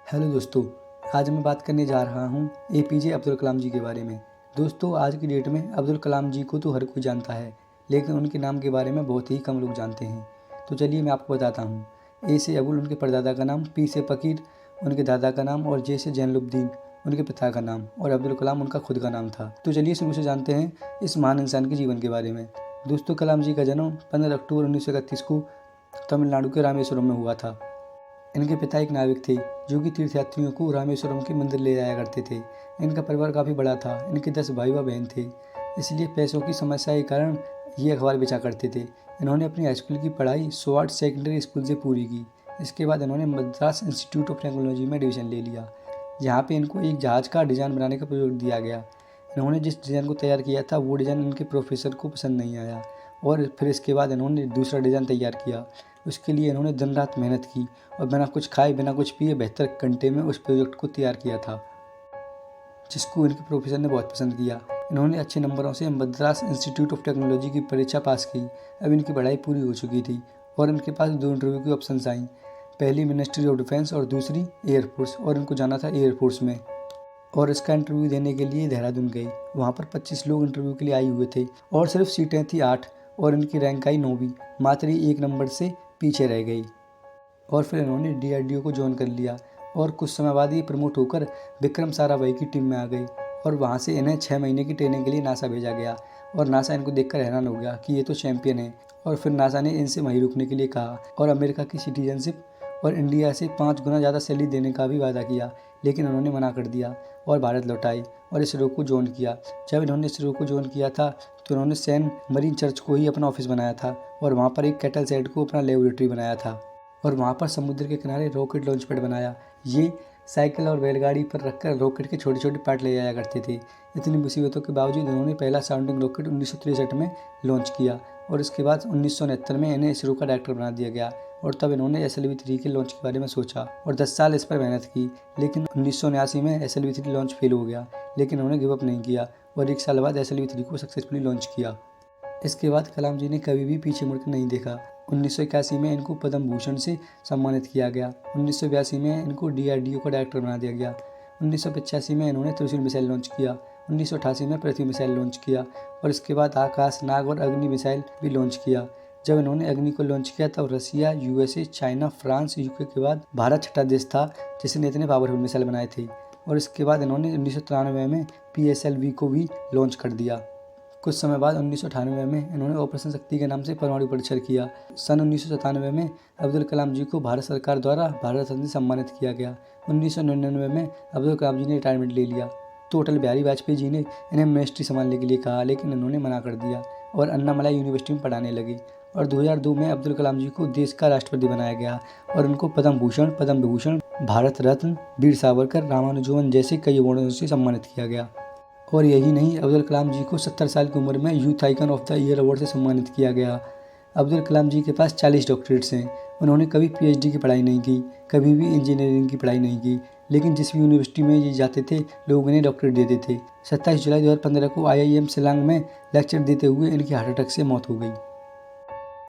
Hello दोस्तों, आज मैं बात करने जा रहा हूँ एपीजे अब्दुल कलाम जी के बारे में। दोस्तों, आज की डेट में अब्दुल कलाम जी को तो हर कोई जानता है, लेकिन उनके नाम के बारे में बहुत ही कम लोग जानते हैं। तो चलिए मैं आपको बताता हूँ। ए से अबुल उनके परदादा का नाम, पी से फ़कीर उनके दादा का नाम और जे से जैनुलब्दीन उनके पिता का नाम और अब्दुल कलाम उनका खुद का नाम था। तो चलिए शुरू से जानते हैं इस महान इंसान के जीवन के बारे में। दोस्तों, कलाम जी का जन्म 15 अक्टूबर 1931 को तमिलनाडु के रामेश्वरम में हुआ था। इनके पिता एक नाविक थे जो कि तीर्थयात्रियों को रामेश्वरम के मंदिर ले जाया करते थे। इनका परिवार काफ़ी बड़ा था। इनके 10 भाई व बहन थे, इसलिए पैसों की समस्या के कारण ये अखबार बेचा करते थे। इन्होंने अपनी हाई स्कूल की पढ़ाई स्वाट सेकेंडरी स्कूल से पूरी की। इसके बाद इन्होंने मद्रास इंस्टीट्यूट ऑफ टेक्नोलॉजी में एडमिशन ले लिया, जहाँ पे इनको एक जहाज़ का डिज़ाइन बनाने का प्रयोग दिया गया। इन्होंने जिस डिज़ाइन को तैयार किया था वो डिज़ाइन इनके प्रोफेसर को पसंद नहीं आया और फिर इसके बाद इन्होंने दूसरा डिज़ाइन तैयार किया। उसके लिए इन्होंने दिन रात मेहनत की और बिना कुछ खाए बिना कुछ पिए 72 घंटे में उस प्रोजेक्ट को तैयार किया था, जिसको इनके प्रोफेसर ने बहुत पसंद किया। इन्होंने अच्छे नंबरों से मद्रास इंस्टीट्यूट ऑफ टेक्नोलॉजी की परीक्षा पास की। अब इनकी पढ़ाई पूरी हो चुकी थी और इनके पास 2 इंटरव्यू की ऑप्शंस आई, पहली मिनिस्ट्री ऑफ डिफेंस और दूसरी एयरफोर्स, और इनको जाना था एयरफोर्स में। और इसका इंटरव्यू देने के लिए देहरादून गई। वहाँ पर 25 लोग इंटरव्यू के लिए आए हुए थे और सिर्फ सीटें थी 8 और इनकी रैंक आई 9वीं, मात्र 1 नंबर से पीछे रह गई। और फिर इन्होंने डीआरडीओ को ज्वाइन कर लिया और कुछ समय बाद ये प्रमोट होकर विक्रम साराभाई की टीम में आ गई और वहाँ से इन्हें 6 महीने की ट्रेनिंग के लिए नासा भेजा गया और नासा इनको देखकर हैरान हो गया कि ये तो चैंपियन है। और फिर नासा ने इनसे वहीं रुकने के लिए कहा और अमेरिका की सिटीजनशिप और इंडिया से 5 गुना ज़्यादा सैलरी देने का भी वादा किया, लेकिन उन्होंने मना कर दिया और भारत लौट आए और इसरो को ज्वाइन किया। जब इन्होंने इसरो को ज्वाइन किया था तो उन्होंने सेंट मरीन चर्च को ही अपना ऑफिस बनाया था और वहाँ पर एक कैटल शेड को अपना लेबोरेटरी बनाया था और वहाँ पर समुद्र के किनारे रॉकेट लॉन्च पैड बनाया। ये साइकिल और बैलगाड़ी पर रखकर रॉकेट के छोटे छोटे पार्ट ले जाया करते थे। इतनी मुसीबतों के बावजूद उन्होंने पहला साउंडिंग रॉकेट 1963 में लॉन्च किया और उसके बाद 1969 में इन्हें इसरो का डायरेक्टर बना दिया गया और तब इन्होंने SLV-3 के लॉन्च के बारे में सोचा और 10 साल इस पर मेहनत की। लेकिन 1979 में SLV-3 लॉन्च फेल हो गया, लेकिन उन्होंने गिव अप नहीं किया और 1 साल बाद SLV-3 को सक्सेसफुली लॉन्च किया। इसके बाद कलाम जी ने कभी भी पीछे मुड़कर नहीं देखा। 1981 में इनको पद्म भूषण से सम्मानित किया गया। 1982 में इनको DRDO का डायरेक्टर बना दिया गया। 1985 में इन्होंने त्रिशूल मिसाइल लॉन्च किया। 1988 में पृथ्वी मिसाइल लॉन्च किया और इसके बाद आकाश, नाग और अग्नि मिसाइल भी लॉन्च किया। जब इन्होंने अग्नि को लॉन्च किया तब रसिया, USA, चाइना, फ्रांस, UK के बाद भारत छठा देश था जिसने इतने पावरफुल मिसाइल बनाए थे। और इसके बाद इन्होंने 1993 में PSLV को भी लॉन्च कर दिया। कुछ समय बाद 1998 में इन्होंने ऑपरेशन शक्ति के नाम से परमाणु परीक्षण किया। सन 1997 में अब्दुल कलाम जी को भारत सरकार द्वारा भारत रत्न से सम्मानित किया गया। 1999 में अब्दुल कलाम जी ने रिटायरमेंट ले लिया तो अटल बिहारी वाजपेयी जी ने इन्हें मिनिस्ट्री संभालने के लिए कहा, लेकिन इन्होंने मना कर दिया और अन्नामलाई यूनिवर्सिटी में पढ़ाने लगे। और 2002 में अब्दुल कलाम जी को देश का राष्ट्रपति बनाया गया और उनको पद्म भूषण, पद्म विभूषण, भारत रत्न, वीर सावरकर, रामानुजन जैसे कई अवार्डों से सम्मानित किया गया। और यही नहीं, अब्दुल कलाम जी को 70 साल की उम्र में youth icon of the year award से सम्मानित किया गया। अब्दुल कलाम जी के पास 40 डॉक्टरेट्स हैं। उन्होंने कभी PhD की पढ़ाई नहीं की, कभी भी इंजीनियरिंग की पढ़ाई नहीं की, लेकिन जिस भी यूनिवर्सिटी में ये जाते थे लोग इन्हें डॉक्टरेट देते थे। 27 जुलाई 2015 को IIM शिलांग में लेक्चर देते हुए इनकी हार्ट अटैक से मौत हो गई।